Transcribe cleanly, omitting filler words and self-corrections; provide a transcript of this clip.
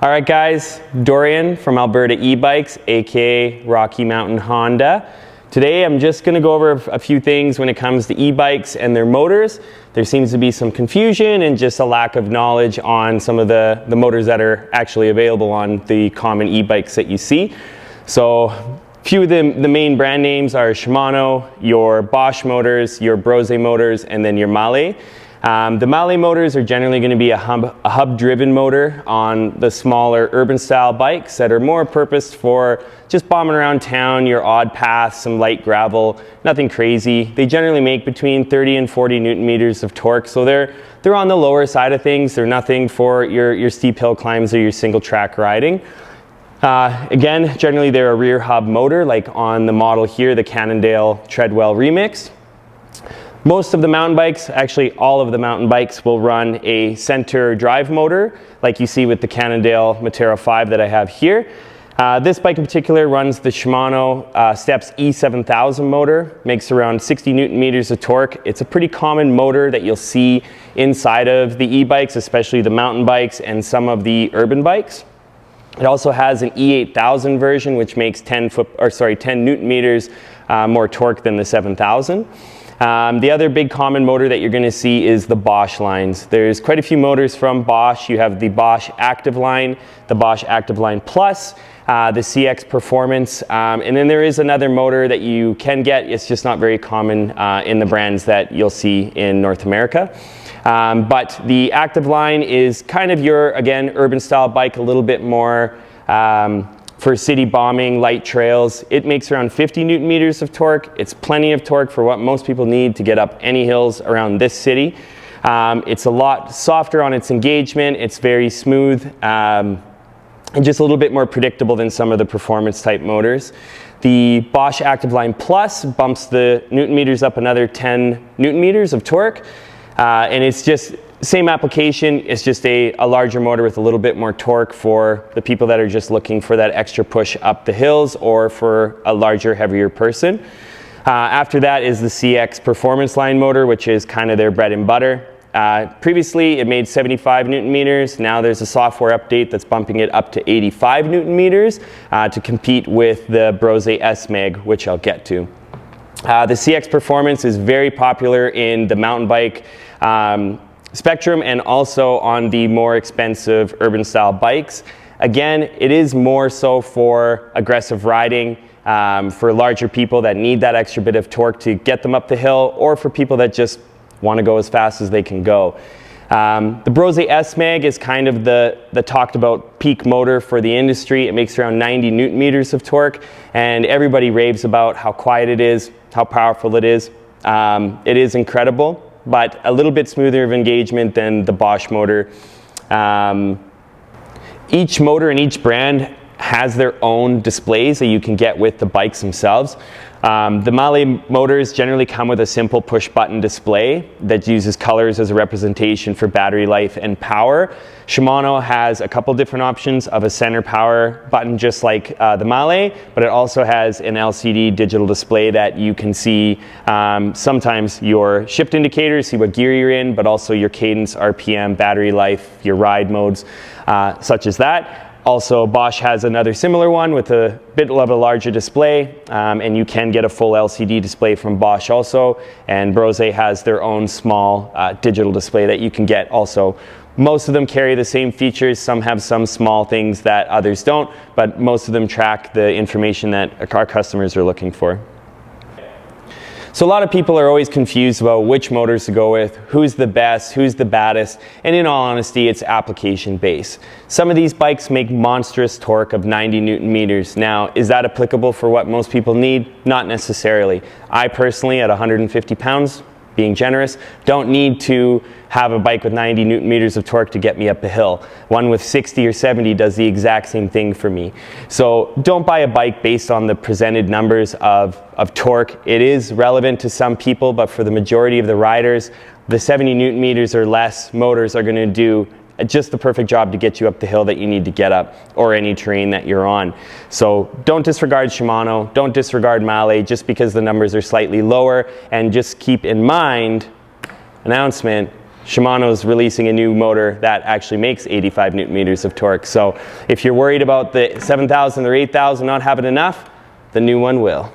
All right guys, Dorian from Alberta e-bikes, aka Rocky Mountain Honda. Today I'm just going to go over a few things when it comes to e-bikes and their motors. There seems to be some confusion and just a lack of knowledge on some of the motors that are actually available on the common e-bikes that you see. So a few of the main brand names are Shimano, your Bosch motors, your Brose motors, and then your Mahle. The Mahle motors are generally going to be a hub-driven motor on the smaller urban-style bikes that are more purposed for just bombing around town, your odd paths, some light gravel, nothing crazy. They generally make between 30 and 40 Newton meters of torque, so they're on the lower side of things. They're nothing for your steep hill climbs or your single-track riding. Again, generally they're a rear hub motor, like on the model here, the Cannondale Treadwell Remix. Most of the mountain bikes, actually all of the mountain bikes, will run a center drive motor, like you see with the Cannondale Matera 5 that I have here. This bike in particular runs the Shimano Steps E7000 motor, makes around 60 Newton meters of torque. It's a pretty common motor that you'll see inside of the e-bikes, especially the mountain bikes and some of the urban bikes. It also has an E8000 version, which makes 10 Newton meters more torque than the 7000. The other big common motor that you're going to see is the Bosch lines. There's quite a few motors from Bosch. You have the Bosch Active Line, the Bosch Active Line Plus, the CX Performance, and then there is another motor that you can get. It's just not very common in the brands that you'll see in North America. But the Active Line is kind of your, again, urban style bike, a little bit more for city bombing, light trails. It makes around 50 Newton meters of torque. It's plenty of torque for what most people need to get up any hills around this city. It's a lot softer on its engagement. It's very smooth and just a little bit more predictable than some of the performance type motors. The Bosch Active Line Plus bumps the Newton meters up another 10 Newton meters of torque. And it's just same application. It's just a larger motor with a little bit more torque for the people that are just looking for that extra push up the hills or for a larger, heavier person. After that is the CX Performance Line motor, which is kind of their bread and butter. Previously it made 75 Newton meters. Now there's a software update that's bumping it up to 85 Newton meters to compete with the Brose S-Mag, which I'll get to. The CX Performance is very popular in the mountain bike spectrum and also on the more expensive urban style bikes. Again, it is more so for aggressive riding, for larger people that need that extra bit of torque to get them up the hill, or for people that just want to go as fast as they can go. The Brose S-Mag is kind of the talked about peak motor for the industry. It makes around 90 Newton meters of torque, and everybody raves about how quiet it is, how powerful it is. It is incredible, but a little bit smoother of engagement than the Bosch motor. Each motor and each brand has their own displays that you can get with the bikes themselves. The Mahle motors generally come with a simple push button display that uses colors as a representation for battery life and power. Shimano has a couple different options of a center power button just like the Mahle, but it also has an LCD digital display that you can see sometimes your shift indicators, see what gear you're in, but also your cadence, RPM, battery life, your ride modes, such as that. Also, Bosch has another similar one with a bit of a larger display, and you can get a full LCD display from Bosch also, and Brose has their own small digital display that you can get also. Most of them carry the same features. Some have some small things that others don't, but most of them track the information that our customers are looking for. So a lot of people are always confused about which motors to go with, who's the best, who's the baddest, and in all honesty, it's application based. Some of these bikes make monstrous torque of 90 Newton meters. Now, is that applicable for what most people need? Not necessarily. I personally, at 150 pounds, being generous, don't need to have a bike with 90 Newton meters of torque to get me up a hill. One with 60 or 70 does the exact same thing for me. So don't buy a bike based on the presented numbers of torque. It is relevant to some people, but for the majority of the riders, the 70 Newton meters or less motors are going to do just the perfect job to get you up the hill that you need to get up, or any terrain that you're on. So don't disregard Shimano, don't disregard Mahle just because the numbers are slightly lower, and just keep in mind, announcement, Shimano's releasing a new motor that actually makes 85 Newton meters of torque. So if you're worried about the 7,000 or 8,000 not having enough, the new one will.